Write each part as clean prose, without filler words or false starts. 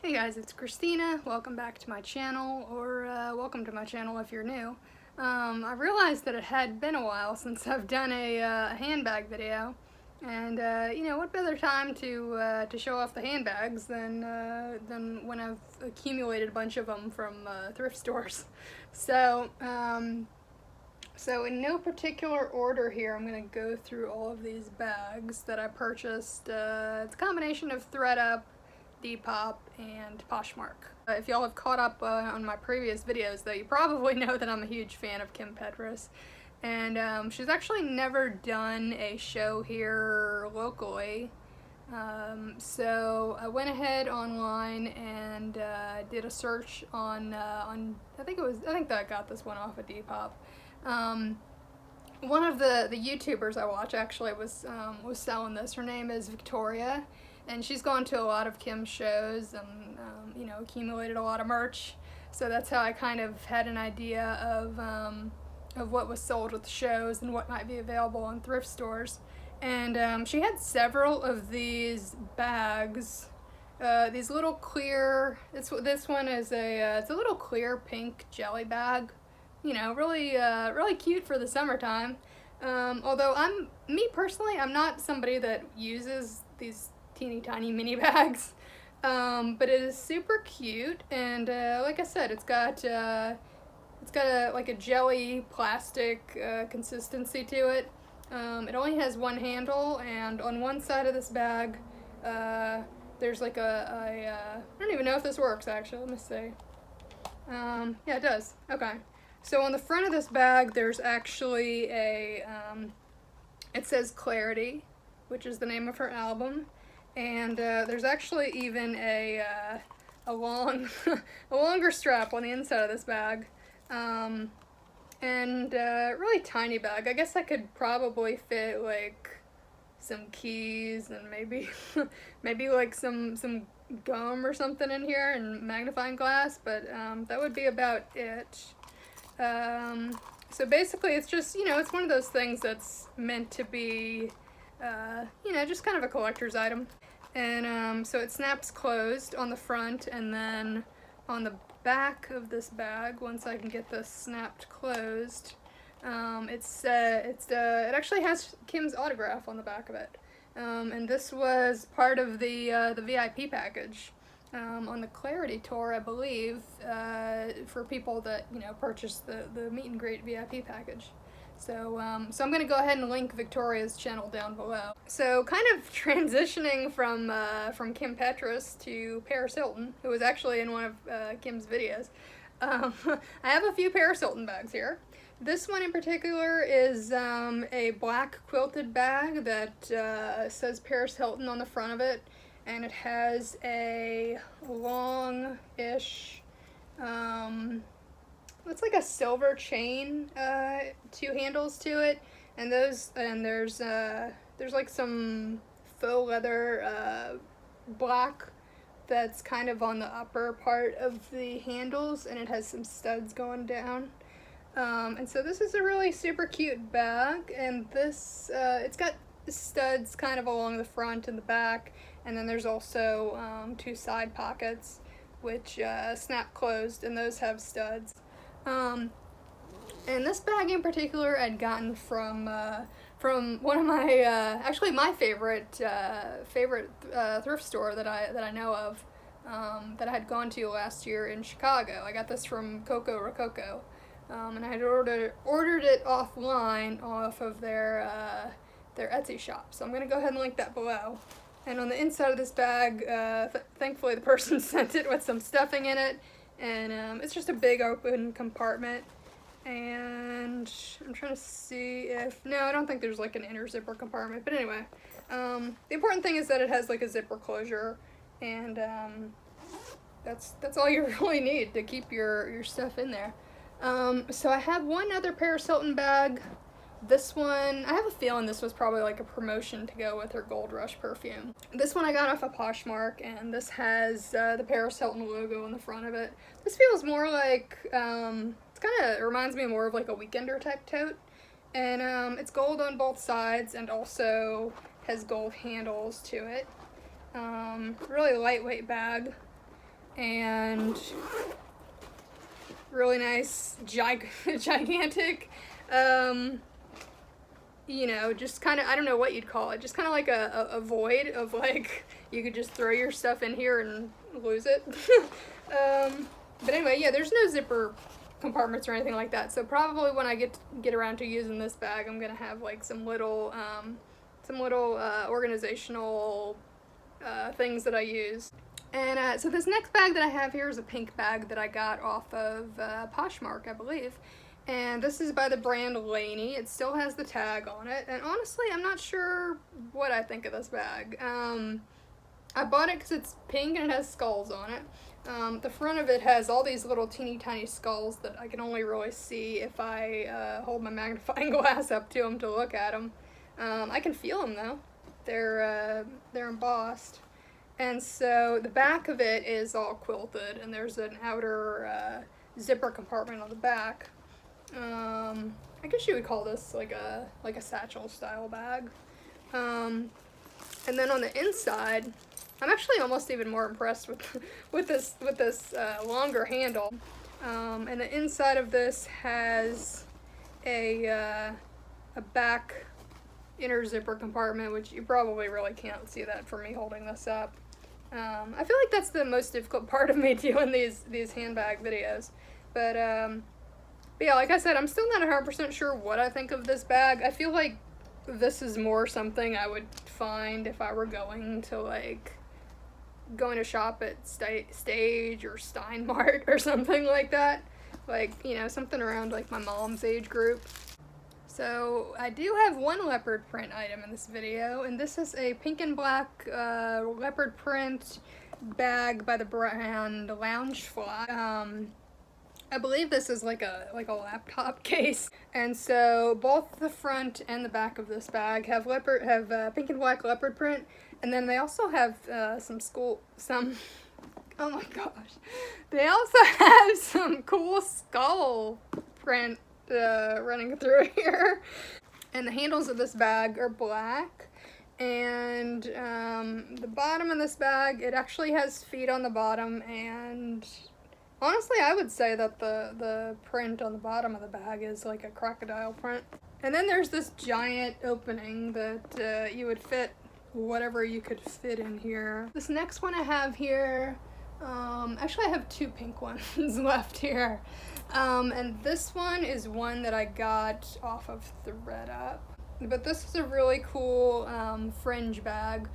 Hey guys, it's Christina. Welcome back to my channel, or welcome to my channel if you're new. I realized that it had been a while since I've done a handbag video, and you know, what better time to show off the handbags than when I've accumulated a bunch of them from thrift stores. So in no particular order here, I'm going to go through all of these bags that I purchased. It's a combination of ThredUp, DePop, and Poshmark. If y'all have caught up on my previous videos, though, you probably know that I'm a huge fan of Kim Petras. And she's actually never done a show here locally. So I went ahead online and did a search on I think that I got this one off of DePop. One of the YouTubers I watch actually was selling this. Her name is Victoria, and she's gone to a lot of Kim's shows and you know, accumulated a lot of merch. So that's how I kind of had an idea of what was sold at the shows and what might be available in thrift stores. And she had several of these bags, these little clear. This one is it's a little clear pink jelly bag. You know, really cute for the summertime. Although me personally, I'm not somebody that uses these teeny tiny mini bags, but it is super cute. And like I said, it's got like a jelly plastic consistency to it. It only has one handle, and on one side of this bag, there's like I don't even know if this works actually. Let me see. Yeah, it does. Okay. So on the front of this bag, there's actually it says Clarity, which is the name of her album, and there's actually even a longer strap on the inside of this bag, and really tiny bag. I guess I could probably fit like some keys and maybe like some gum or something in here and magnifying glass, but that would be about it. So basically it's just, you know, it's one of those things that's meant to be, you know, just kind of a collector's item. And so it snaps closed on the front, and then on the back of this bag, once I can get this snapped closed, it actually has Kim's autograph on the back of it. And this was part of the VIP package. On the Clarity tour, I believe, for people that, you know, purchased the meet and greet VIP package. So I'm going to go ahead and link Victoria's channel down below. So kind of transitioning from Kim Petras to Paris Hilton, who was actually in one of Kim's videos. I have a few Paris Hilton bags here. This one in particular is a black quilted bag that says Paris Hilton on the front of it. And it has a long-ish, it's like a silver chain, 2 handles to it, and there's like some faux leather, black that's kind of on the upper part of the handles, and it has some studs going down. And so this is a really super cute bag, and this, it's got studs kind of along the front and the back, and then there's also 2 side pockets which snap closed, and those have studs. And this bag in particular I'd gotten from one of my actually my favorite thrift store that I know of, that I had gone to last year in Chicago. I got this from Coco Rococo, and I had ordered it offline off of their Etsy shop. So I'm going to go ahead and link that below. And on the inside of this bag, thankfully the person sent it with some stuffing in it, and it's just a big open compartment. And I'm trying to see if, no, I don't think there's like an inner zipper compartment, but anyway, the important thing is that it has like a zipper closure, and that's all you really need to keep your stuff in there. So I have one other Paris Hilton bag. This one, I have a feeling this was probably like a promotion to go with her Gold Rush perfume. This one I got off of Poshmark, and this has the Paris Hilton logo on the front of it. This feels more like, it kind of reminds me more of like a Weekender type tote. And it's gold on both sides and also has gold handles to it. Really lightweight bag. and really nice, gigantic, you know, just kind of, I don't know what you'd call it, just kind of like a void of like, you could just throw your stuff in here and lose it. But anyway, yeah, there's no zipper compartments or anything like that, so probably when I get around to using this bag, I'm gonna have like some little organizational things that I use. And so this next bag that I have here is a pink bag that I got off of Poshmark, I believe. And this is by the brand Laney. It still has the tag on it. And honestly, I'm not sure what I think of this bag. I bought it because it's pink and it has skulls on it. The front of it has all these little teeny tiny skulls that I can only really see if I hold my magnifying glass up to them to look at them. I can feel them though. They're embossed. And so the back of it is all quilted, and there's an outer zipper compartment on the back. I guess you would call this like a satchel style bag. And then on the inside, I'm actually almost even more impressed with this longer handle. And the inside of this has a back inner zipper compartment, which you probably really can't see that from me holding this up. I feel like that's the most difficult part of me doing these handbag videos. But yeah, like I said, I'm still not 100% sure what I think of this bag. I feel like this is more something I would find if I were going to shop at Stage or Steinmart or something like that. Like, you know, something around like my mom's age group. So I do have one leopard print item in this video, and this is a pink and black leopard print bag by the brand Loungefly. I believe this is like a laptop case, and so both the front and the back of this bag have pink and black leopard print, and then they also have oh my gosh, they also have some cool skull print running through here. And the handles of this bag are black, and the bottom of this bag, it actually has feet on the bottom, and honestly I would say that the print on the bottom of the bag is like a crocodile print. And then there's this giant opening that you would fit whatever you could fit in here. This next one I have here, actually I have two pink ones left here. And this one is one that I got off of ThredUp. But this is a really cool fringe bag.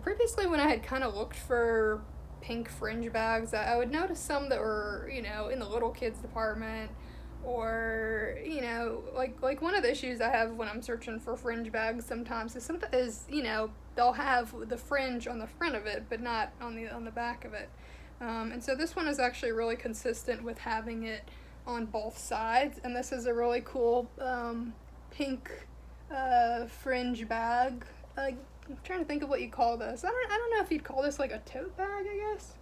Previously when I had kind of looked for pink fringe bags, I would notice some that were, you know, in the little kids department, or, you know, like one of the issues I have when I'm searching for fringe bags sometimes is, you know, they'll have the fringe on the front of it, but not on the back of it. And so this one is actually really consistent with having it on both sides, and this is a really cool pink fringe bag. I'm trying to think of what you call this. I don't know if you'd call this like a tote bag, I guess.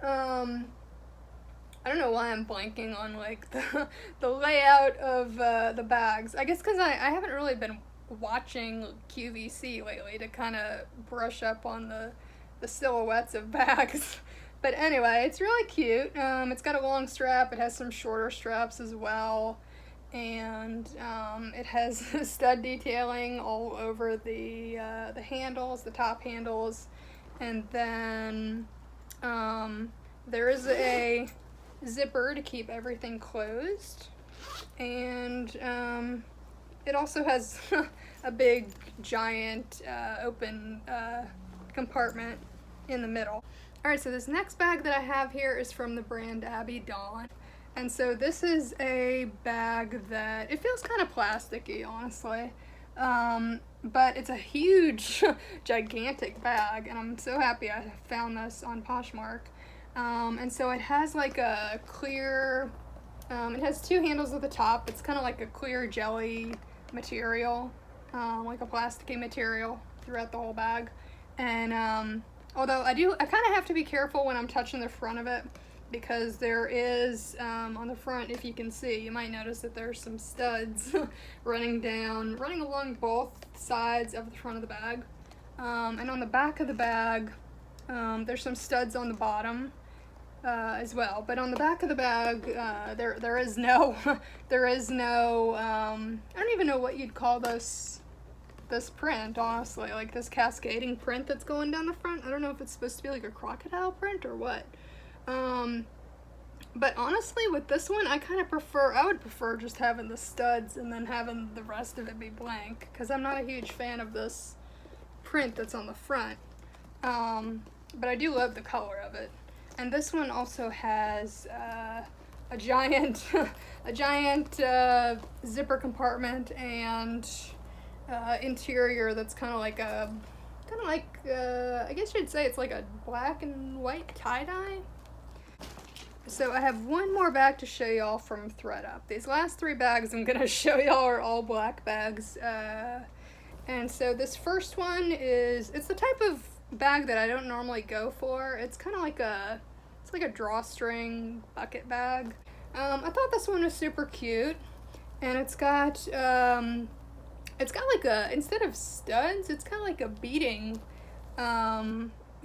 I don't know why I'm blanking on like the layout of the bags. I guess because I haven't really been watching QVC lately to kind of brush up on the silhouettes of bags. But anyway, it's really cute. It's got a long strap. It has some shorter straps as well. And it has stud detailing all over the handles, the top handles. And then there is a zipper to keep everything closed. And it also has a big, giant, open compartment in the middle. Alright, so this next bag that I have here is from the brand Abidal. And so this is a bag that, it feels kind of plasticky, honestly. But it's a huge, gigantic bag, and I'm so happy I found this on Poshmark. And so it has like a clear, it has two handles at the top. It's kind of like a clear jelly material, like a plasticky material throughout the whole bag. And although I kind of have to be careful when I'm touching the front of it, because there is, on the front, if you can see, you might notice that there's some studs running along both sides of the front of the bag. And on the back of the bag, there's some studs on the bottom. as well. But on the back of the bag, there is no, there is no, I don't even know what you'd call this print, honestly. Like this cascading print that's going down the front. I don't know if it's supposed to be like a crocodile print or what. But honestly, with this one, I would prefer just having the studs and then having the rest of it be blank, because I'm not a huge fan of this print that's on the front. But I do love the color of it. And this one also has a giant, a giant zipper compartment and interior that's kind of like I guess you'd say it's like a black and white tie-dye. So I have one more bag to show y'all from ThredUp. These last 3 bags I'm gonna show y'all are all black bags. And so this first one it's the type of bag that I don't normally go for. It's kind of like it's like a drawstring bucket bag. I thought this one was super cute, and it's got like instead of studs, it's kind of like a beading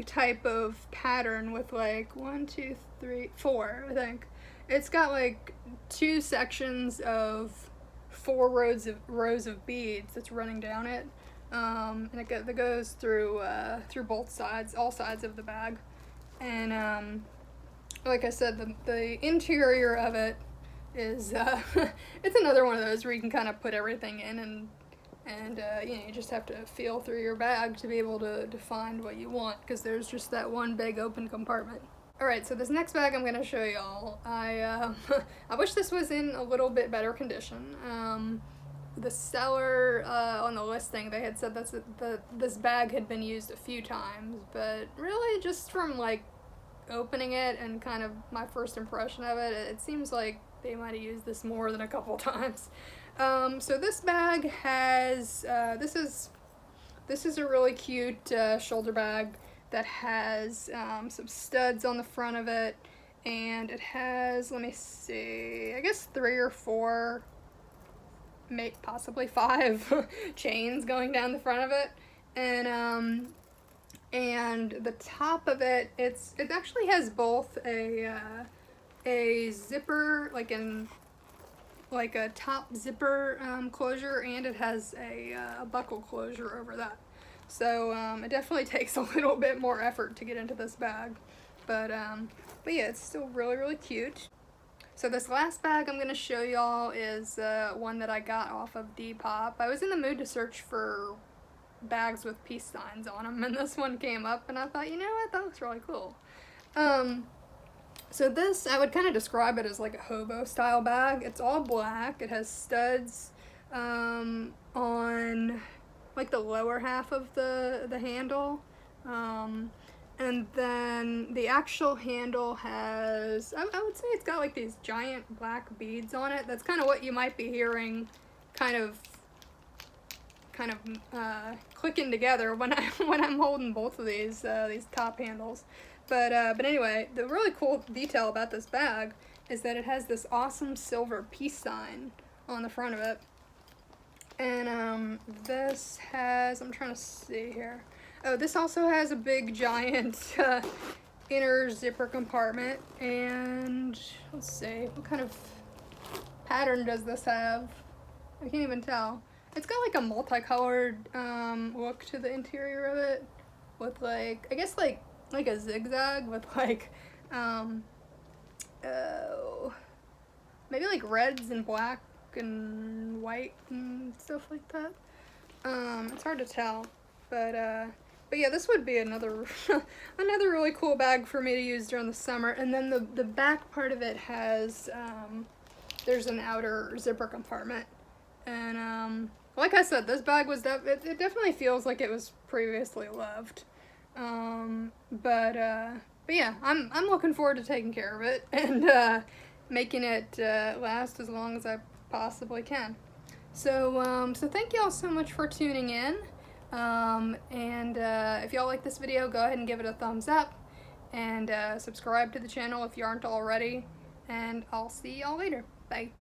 type of pattern with like 1, 2, 3, 4, I think. It's got like 2 sections of 4 rows of beads that's running down it, and that goes through both sides, all sides of the bag. And like I said, the interior of it is it's another one of those where you can kind of put everything in, and you know, you just have to feel through your bag to be able to find what you want, because there's just that one big open compartment. Alright, so this next bag I'm going to show y'all, I wish this was in a little bit better condition. The seller on the listing, they had said this bag had been used a few times, but really just from like opening it and kind of my first impression of it, it seems like they might have used this more than a couple times. So this bag has, this is a really cute shoulder bag that has some studs on the front of it, and it has, let me see, I guess 3 or 4, maybe possibly 5 chains going down the front of it, and the top of it, it actually has both a zipper, like a top zipper closure, and it has a buckle closure over that. So it definitely takes a little bit more effort to get into this bag, but yeah, it's still really, really cute. So this last bag I'm going to show y'all is one that I got off of DePop. I was in the mood to search for bags with peace signs on them, and this one came up, and I thought, you know what, that looks really cool. So this, I would kind of describe it as like a hobo style bag. It's all black. It has studs on like the lower half of the handle. And then the actual handle has, I would say it's got like these giant black beads on it. That's kind of what you might be hearing kind of clicking together when I'm holding both of these top handles. But anyway, the really cool detail about this bag is that it has this awesome silver peace sign on the front of it. And this has, I'm trying to see here. Oh, this also has a big giant inner zipper compartment. And let's see, what kind of pattern does this have? I can't even tell. It's got like a multicolored look to the interior of it, with like, I guess like a zigzag with like maybe like reds and black and white and stuff like that. It's hard to tell, but yeah, this would be another another really cool bag for me to use during the summer. And then the back part of it has there's an outer zipper compartment, and like I said, this bag was it definitely feels like it was previously loved. But yeah, I'm looking forward to taking care of it and making it last as long as I possibly can. So thank you all so much for tuning in. And if y'all like this video, go ahead and give it a thumbs up, and subscribe to the channel if you aren't already, and I'll see y'all later. Bye.